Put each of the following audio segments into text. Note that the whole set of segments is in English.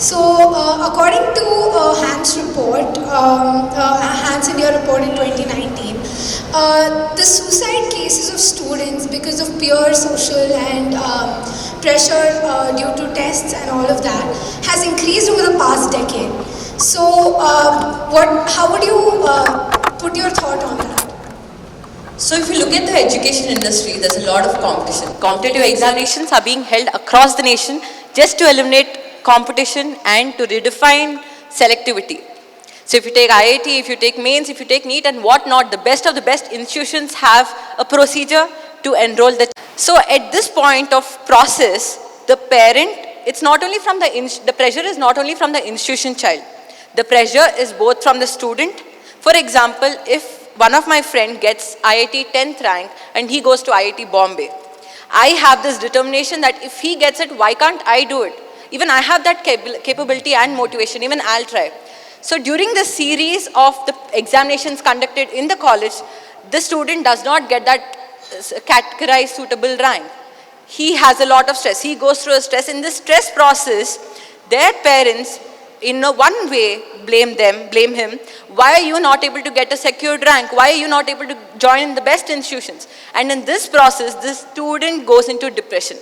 So, according to Hans report, Hans India report in 2019, the suicide cases of students because of peer social and pressure due to tests and all of that has increased over the past decade. So, how would you put your thought on that? So if you look at the education industry, there's a lot of competition. Competitive examinations are being held across the nation just to eliminate competition and to redefine selectivity. So if you take IIT, if you take mains, if you take NEET and whatnot, the best of the best institutions have a procedure to enroll the. So at this point of process, the parent, it's not only from the pressure is not only from the institution child. The pressure is both from the student. For example, if one of my friend gets IIT 10th rank and he goes to IIT Bombay, I have this determination that if he gets it, why can't I do it? Even I have that capability and motivation, even I'll try. So during the series of the examinations conducted in the college, the student does not get that categorized suitable rank. He has a lot of stress. He goes through a stress. In this stress process, their parents, in one way, blame him. Why are you not able to get a secured rank? Why are you not able to join the best institutions? And in this process, the student goes into depression.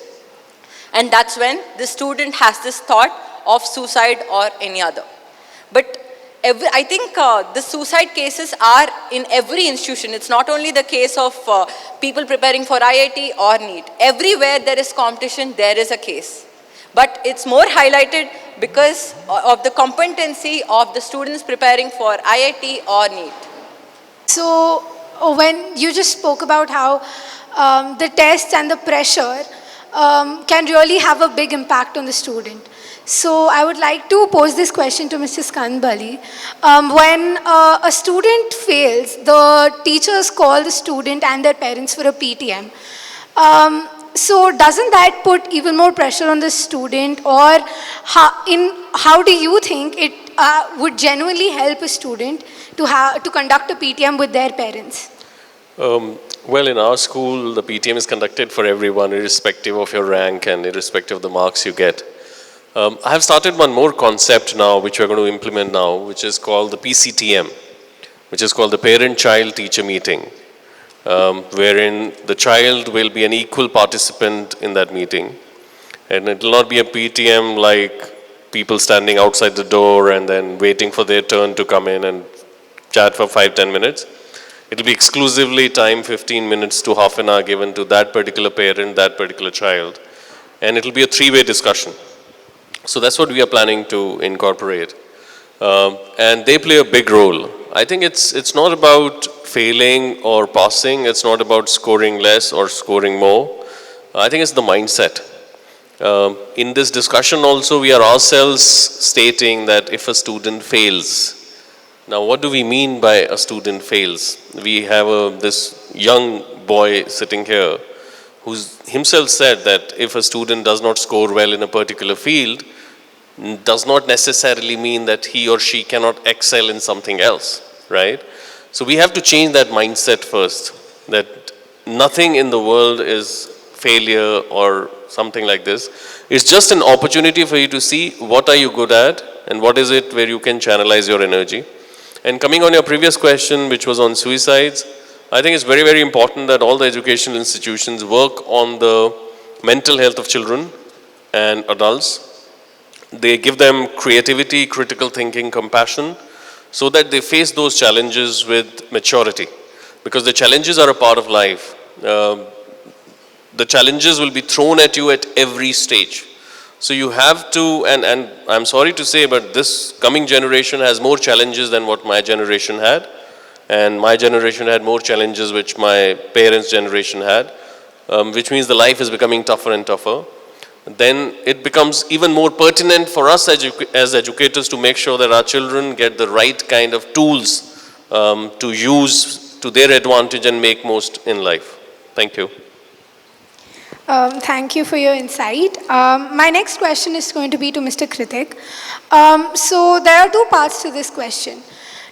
And that's when the student has this thought of suicide or any other. But I think the suicide cases are in every institution. It's not only the case of people preparing for IIT or NEET. Everywhere there is competition, there is a case. But it's more highlighted because of the competency of the students preparing for IIT or NEET. So when you just spoke about how the tests and the pressure can really have a big impact on the student. So I would like to pose this question to Mr. Skand Bali. When a student fails, the teachers call the student and their parents for a PTM. So doesn't that put even more pressure on the student, or how do you think it would genuinely help a student to conduct a PTM with their parents? Well, in our school, the PTM is conducted for everyone, irrespective of your rank and irrespective of the marks you get. I have started one more concept now, which we're going to implement now, which is called the PCTM, which is called the Parent-Child Teacher Meeting, wherein the child will be an equal participant in that meeting. And it will not be a PTM like people standing outside the door and then waiting for their turn to come in and chat for 5-10 minutes. It will be exclusively time, 15 minutes to half an hour given to that particular parent, that particular child. And it will be a three-way discussion. So that's what we are planning to incorporate. And they play a big role. I think it's not about failing or passing. It's not about scoring less or scoring more. I think it's the mindset. In this discussion also, we are ourselves stating that if a student fails, now what do we mean by a student fails? We have this young boy sitting here who himself said that if a student does not score well in a particular field, does not necessarily mean that he or she cannot excel in something else, right? So we have to change that mindset first, that nothing in the world is failure or something like this. It's just an opportunity for you to see what are you good at and what is it where you can channelize your energy. And coming on your previous question, which was on suicides, I think it's very, very important that all the educational institutions work on the mental health of children and adults. They give them creativity, critical thinking, compassion, so that they face those challenges with maturity. Because the challenges are a part of life. The challenges will be thrown at you at every stage. So you have to, and I'm sorry to say, but this coming generation has more challenges than what my generation had. And my generation had more challenges which my parents' generation had, which means the life is becoming tougher and tougher. Then it becomes even more pertinent for us as educators to make sure that our children get the right kind of tools to use to their advantage and make most in life. Thank you. Thank you for your insight. My next question is going to be to Mr. Krittik. So there are two parts to this question.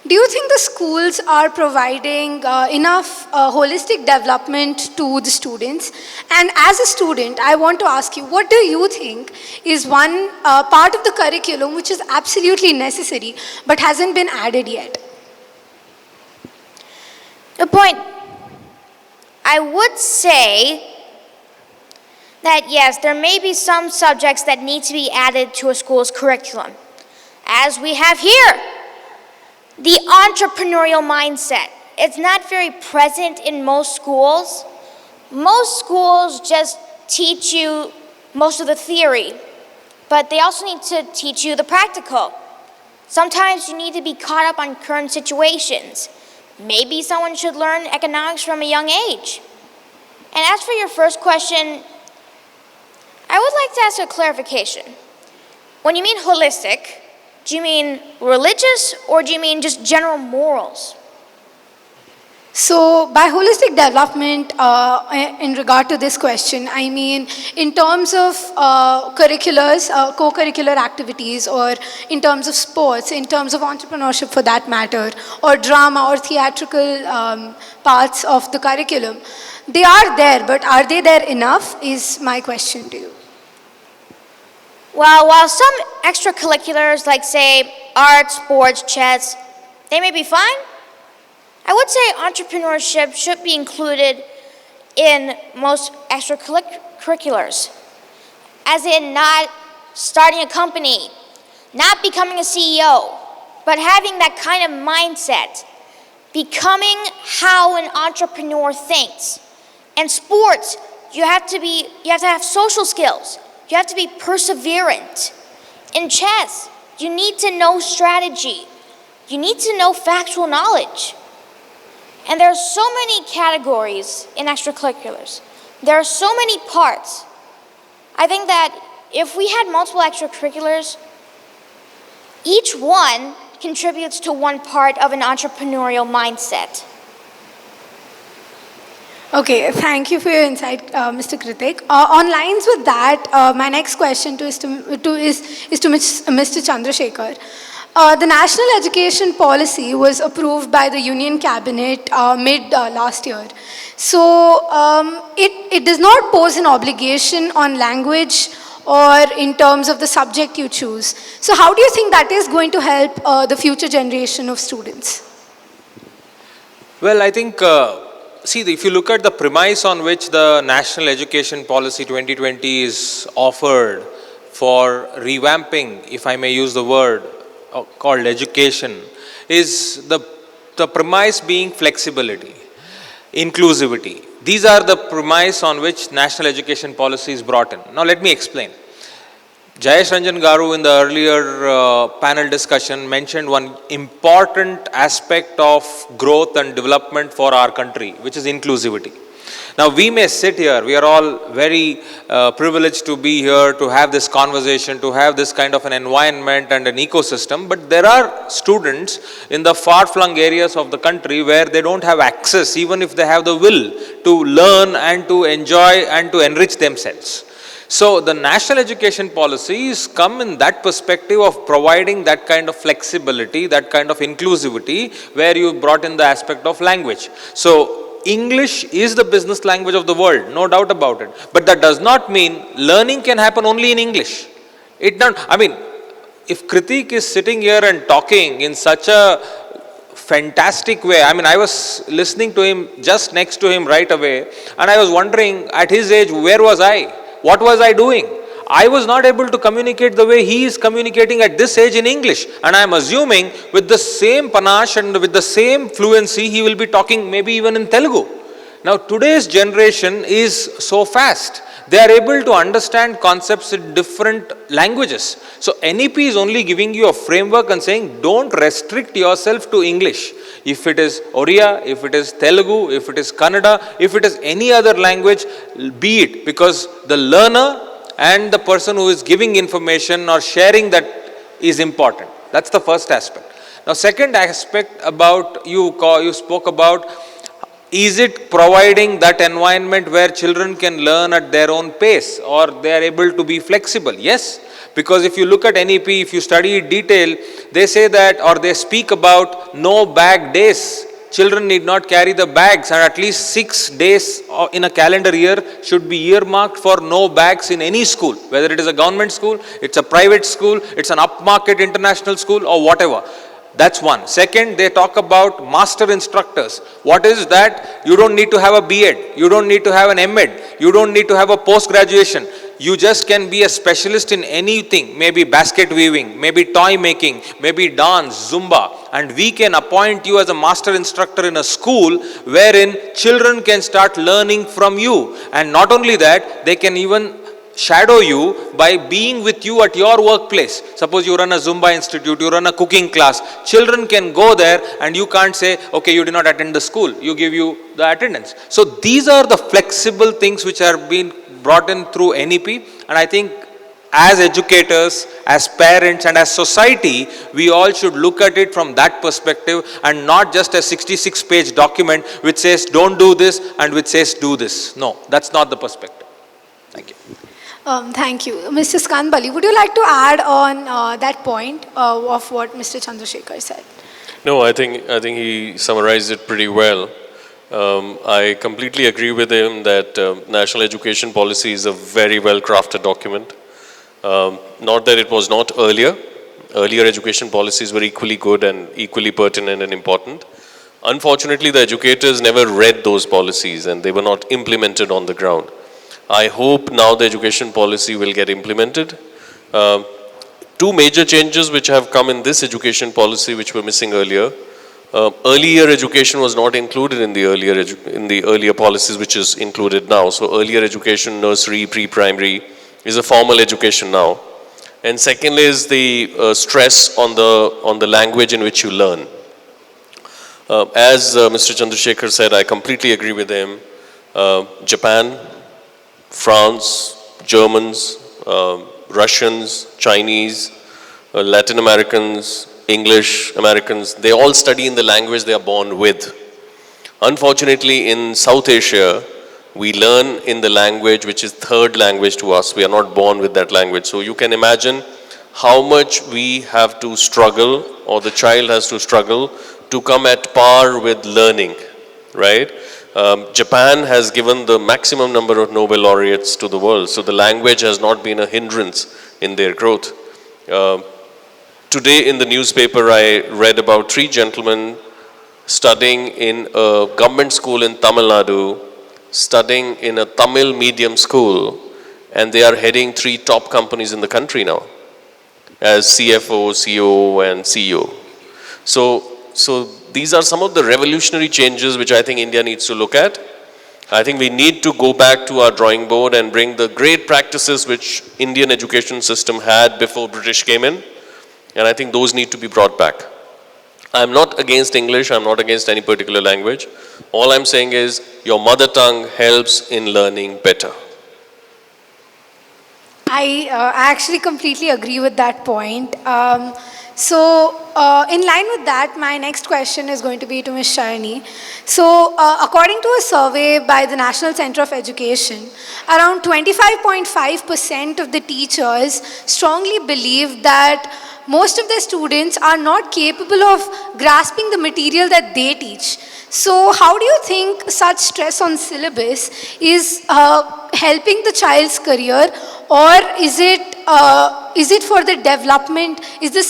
Do you think the schools are providing enough holistic development to the students? And as a student, I want to ask you, what do you think is one part of the curriculum which is absolutely necessary but hasn't been added yet? Good point. I would say that yes, there may be some subjects that need to be added to a school's curriculum. As we have here, the entrepreneurial mindset. It's not very present in most schools. Most schools just teach you most of the theory, but they also need to teach you the practical. Sometimes you need to be caught up on current situations. Maybe someone should learn economics from a young age. And as for your first question, I would like to ask a clarification. When you mean holistic, do you mean religious or do you mean just general morals? So by holistic development, in regard to this question, I mean in terms of curriculars, co-curricular activities, or in terms of sports, in terms of entrepreneurship for that matter, or drama or theatrical parts of the curriculum. They are there, but are they there enough is my question to you. Well, while some extracurriculars like say art, sports, chess, they may be fine, I would say entrepreneurship should be included in most extracurriculars. As in not starting a company, not becoming a CEO, but having that kind of mindset, becoming how an entrepreneur thinks. And sports, you have to have social skills. You have to be perseverant. In chess, you need to know strategy. You need to know factual knowledge. And there are so many categories in extracurriculars. There are so many parts. I think that if we had multiple extracurriculars, each one contributes to one part of an entrepreneurial mindset. Okay, thank you for your insight, Mr. Krittik. On lines with that, my next question is to Mr. Chandrashekar. The National Education Policy was approved by the Union Cabinet mid last year. So it does not pose an obligation on language or in terms of the subject you choose. So how do you think that is going to help the future generation of students? Well, I think, see, if you look at the premise on which the National Education Policy 2020 is offered for revamping, if I may use the word, called education, is the premise being flexibility, inclusivity. These are the premise on which National Education Policy is brought in. Now let me explain. Jayesh Ranjan Garu in the earlier panel discussion mentioned one important aspect of growth and development for our country, which is inclusivity. Now we may sit here, we are all very privileged to be here, to have this conversation, to have this kind of an environment and an ecosystem, but there are students in the far-flung areas of the country where they don't have access, even if they have the will, to learn and to enjoy and to enrich themselves. So the National Education Policy is come in that perspective of providing that kind of flexibility, that kind of inclusivity, where you brought in the aspect of language. So English is the business language of the world, no doubt about it. But that does not mean learning can happen only in English. It don't, I mean, if Krittik is sitting here and talking in such a fantastic way, I mean, I was listening to him just next to him right away, and I was wondering, at his age, where was I? What was I doing? I was not able to communicate the way he is communicating at this age in English. And I am assuming with the same panache and with the same fluency, he will be talking maybe even in Telugu. Now today's generation is so fast. They are able to understand concepts in different languages. So NEP is only giving you a framework and saying, don't restrict yourself to English. If it is Oriya, if it is Telugu, if it is Kannada, if it is any other language, be it. Because the learner and the person who is giving information or sharing that is important. That's the first aspect. Now second aspect about, you spoke about, is it providing that environment where children can learn at their own pace or they are able to be flexible? Yes, Because if you look at NEP, if you study in detail, they say that, or they speak about no bag days. Children need not carry the bags, and at least 6 days in a calendar year should be earmarked for no bags in any school, whether it is a government school, it's a private school, it's an upmarket international school, or whatever. That's one. Second, they talk about master instructors. What is that? You don't need to have a B.Ed, you don't need to have an M.Ed, you don't need to have a post-graduation. You just can be a specialist in anything, maybe basket weaving, maybe toy making, maybe dance, Zumba, and we can appoint you as a master instructor in a school wherein children can start learning from you. And not only that, they can even shadow you by being with you at your workplace. Suppose you run a Zumba institute, you run a cooking class, children can go there and you can't say, okay, you did not attend the school, you give you the attendance. So these are the flexible things which are being brought in through NEP, and I think as educators, as parents and as society, we all should look at it from that perspective and not just a 66-page document which says don't do this and which says do this. No, that's not the perspective. Thank you. Thank you. Mr. Skand, would you like to add on that point of what Mr. Chandrashekar said? No, I think he summarized it pretty well. I completely agree with him that National Education Policy is a very well crafted document. Not that it was not earlier. Earlier education policies were equally good and equally pertinent and important. Unfortunately, the educators never read those policies and they were not implemented on the ground. I hope now the education policy will get implemented. Two major changes which have come in this education policy which were missing earlier. Early year education was not included in the earlier policies which is included now. So earlier education, nursery, pre-primary is a formal education now. And second is the stress on the language in which you learn. As Mr. Chandrashekar said, I completely agree with him. Japan, France, Germans, Russians, Chinese, Latin Americans, English, Americans, they all study in the language they are born with. Unfortunately, in South Asia, we learn in the language which is third language to us. We are not born with that language. So you can imagine how much we have to struggle, or the child has to struggle, to come at par with learning, right? Japan has given the maximum number of Nobel laureates to the world, so the language has not been a hindrance in their growth. Today in the newspaper, I read about 3 gentlemen studying in a government school in Tamil Nadu, studying in a Tamil medium school, and they are heading 3 top companies in the country now as CFO, CEO, and CEO. So these are some of the revolutionary changes which I think India needs to look at. I think we need to go back to our drawing board and bring the great practices which Indian education system had before British came in. And I think those need to be brought back. I'm not against English, I'm not against any particular language. All I'm saying is your mother tongue helps in learning better. I actually completely agree with that point. In line with that, my next question is going to be to Ms. Sharani. So, according to a survey by the National Center of Education, around 25.5% of the teachers strongly believe that most of their students are not capable of grasping the material that they teach. So, how do you think such stress on syllabus is helping the child's career, or is it for the development? Is the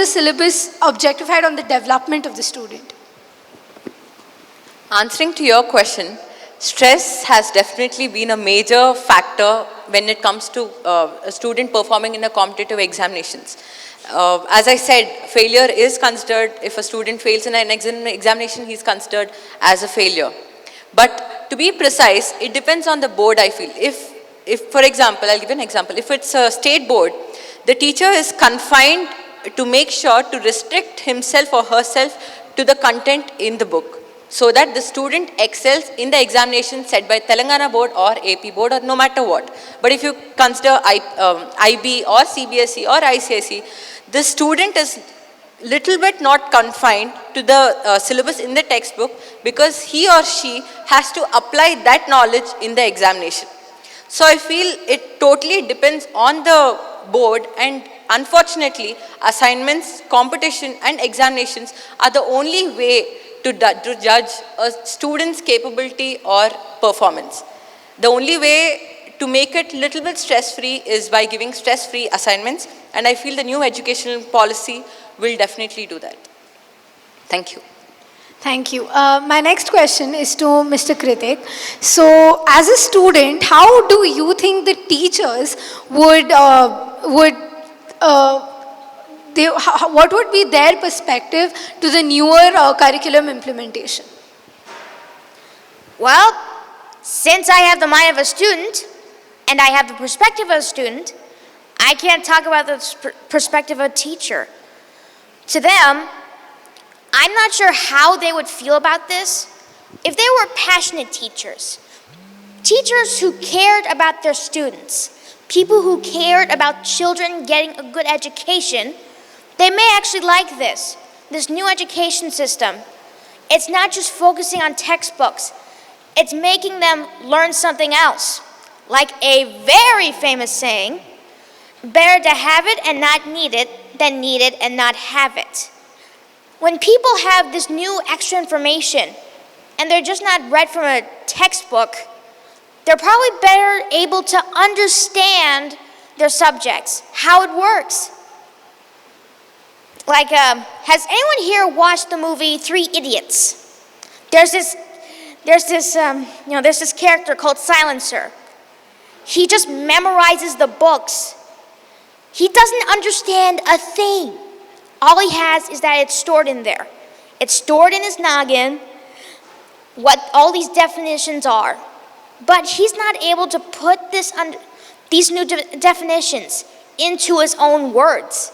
syllabus objectified on the development of the student? Answering to your question, stress has definitely been a major factor when it comes to a student performing in a competitive examinations. As I said, failure is considered, if a student fails in an examination, he is considered as a failure. But to be precise, it depends on the board, I feel. If for example, I'll give you an example. If it's a state board, the teacher is confined to make sure to restrict himself or herself to the content in the book, so that the student excels in the examination set by Telangana board or AP board or no matter what. But if you consider IB or CBSE or ICSE, the student is little bit not confined to the syllabus in the textbook, because he or she has to apply that knowledge in the examination. So I feel it totally depends on the board, and unfortunately assignments, competition and examinations are the only way to judge a student's capability or performance. The only way to make it little bit stress-free is by giving stress-free assignments, and I feel the new educational policy will definitely do that. Thank you. Thank you. My next question is to Mr. Krittik. So, as a student, how do you think the teachers what would be their perspective to the newer curriculum implementation? Well, since I have the mind of a student and I have the perspective of a student, I can't talk about the perspective of a teacher. To them, I'm not sure how they would feel about this if they were passionate teachers. Teachers who cared about their students, people who cared about children getting a good education, they may actually like this new education system. It's not just focusing on textbooks, it's making them learn something else. Like a very famous saying, better to have it and not need it than need it and not have it. When people have this new extra information and they're just not read from a textbook, they're probably better able to understand their subjects, how it works. Like, has anyone here watched the movie 3 Idiots? There's this character called Silencer. He just memorizes the books. He doesn't understand a thing. All he has is that it's stored in there. It's stored in his noggin, what all these definitions are. But he's not able to put these new definitions into his own words.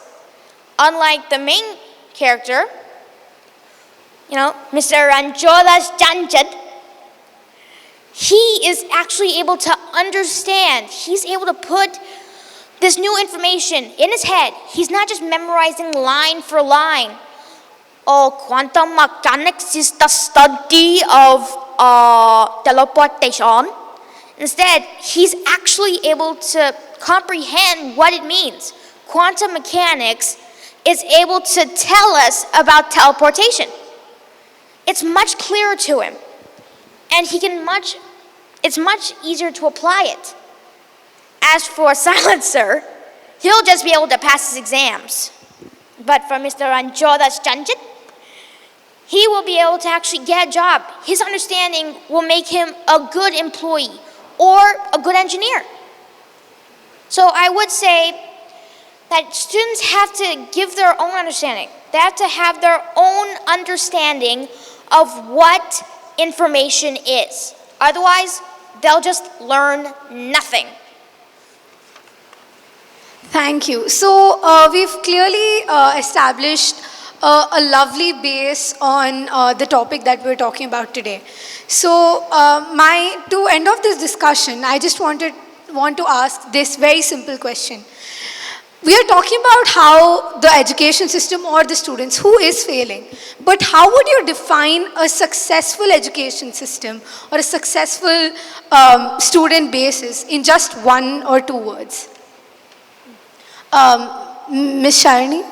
Unlike the main character, Mr. Chandrashekar, he is actually able to understand. He's able to put this new information in his head. He's not just memorizing line for line. Oh, quantum mechanics is the study of teleportation. Instead, he's actually able to comprehend what it means. Quantum mechanics is able to tell us about teleportation. It's much clearer to him. And it's much easier to apply it. As for Silencer, he'll just be able to pass his exams. But for Mr. Chandrashekar, he will be able to actually get a job. His understanding will make him a good employee or a good engineer. So I would say that students have to give their own understanding. They have to have their own understanding of what information is. Otherwise, they'll just learn nothing. Thank you. So we've clearly established a lovely base on the topic that we're talking about today. So to end off this discussion, I just want to ask this very simple question. We are talking about how the education system or the students who is failing, but how would you define a successful education system or a successful student basis in just 1 or 2 words? Ms. Sharani?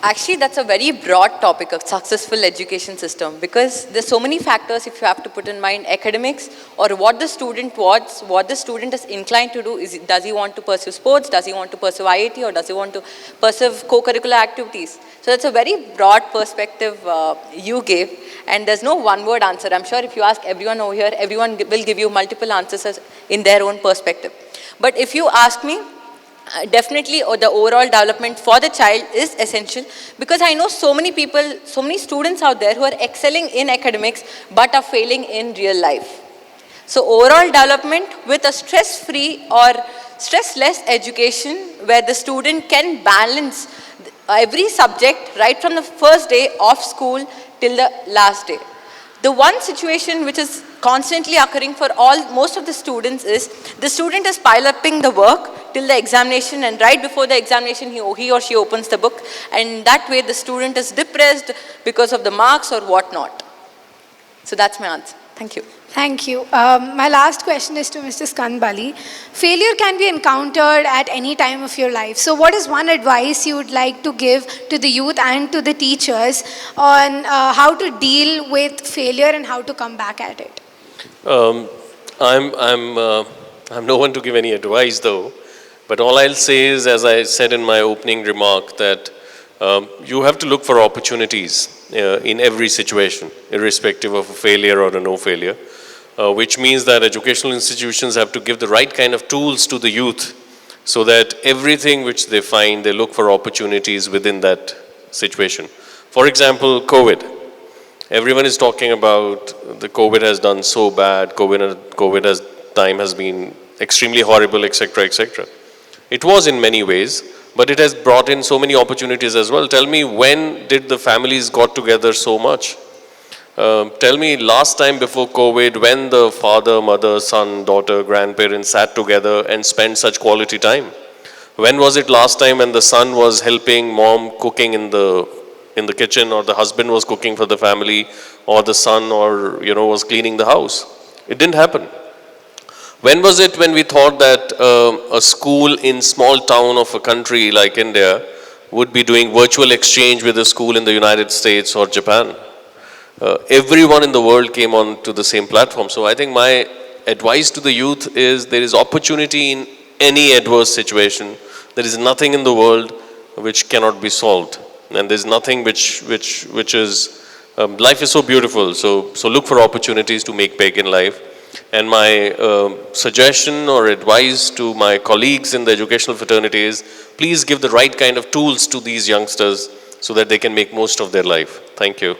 Actually, that's a very broad topic of successful education system, because there's so many factors if you have to put in mind academics or what the student wants, what the student is inclined to do. Does he want to pursue sports? Does he want to pursue IIT? Or does he want to pursue co-curricular activities? So that's a very broad perspective you gave, and there's no one-word answer. I'm sure if you ask everyone over here, everyone will give you multiple answers in their own perspective. But if you ask me, definitely the overall development for the child is essential, because I know so many people, so many students out there who are excelling in academics but are failing in real life. So overall development with a stress-free or stress-less education where the student can balance every subject right from the first day of school till the last day. The one situation which is constantly occurring for most of the students is the student is piling the work till the examination, and right before the examination he or she opens the book, and that way the student is depressed because of the marks or whatnot. So that's my answer. Thank you. Thank you. My last question is to Mr. Skand Bali. Failure can be encountered at any time of your life. So, what is one advice you would like to give to the youth and to the teachers on how to deal with failure and how to come back at it? Um, I'm no one to give any advice though, but all I'll say is, as I said in my opening remark, that you have to look for opportunities in every situation, irrespective of a failure or a no failure. Which means that educational institutions have to give the right kind of tools to the youth so that everything which they find, they look for opportunities within that situation. For example, COVID. Everyone is talking about the COVID has done so bad, COVID has, time has been extremely horrible, etc., etc. It was in many ways, but it has brought in so many opportunities as well. Tell me, when did the families got together so much? Tell me, last time before COVID, when the father, mother, son, daughter, grandparents sat together and spent such quality time? When was it last time when the son was helping mom cooking in the kitchen, or the husband was cooking for the family, or the son, or was cleaning the house? It didn't happen. When was it when we thought that a school in small town of a country like India would be doing virtual exchange with a school in the United States or Japan? Everyone in the world came on to the same platform. So I think my advice to the youth is, there is opportunity in any adverse situation. There is nothing in the world which cannot be solved. And there's nothing which is, life is so beautiful. So look for opportunities to make big in life. And my suggestion or advice to my colleagues in the educational fraternity is, please give the right kind of tools to these youngsters so that they can make most of their life. Thank you.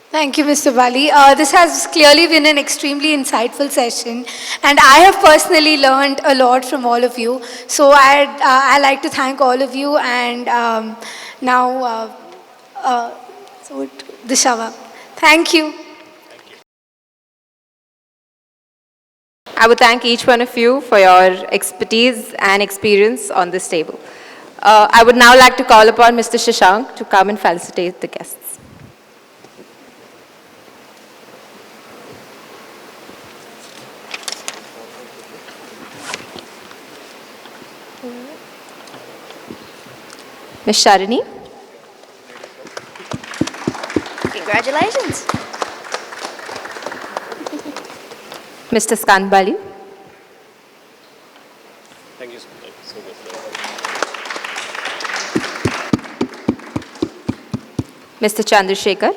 Thank you, Mr. Bali. This has clearly been an extremely insightful session, and I have personally learned a lot from all of you. So I'd like to thank all of you, and now the Shava. Thank you. I would thank each one of you for your expertise and experience on this table. I would now like to call upon Mr. Shashank to come and felicitate the guests. Ms. Sharani. Congratulations. Mr. Skand Bali. Thank you so much. Mr. Chandrashekar.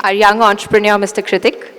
Our young entrepreneur, Mr. Krittik.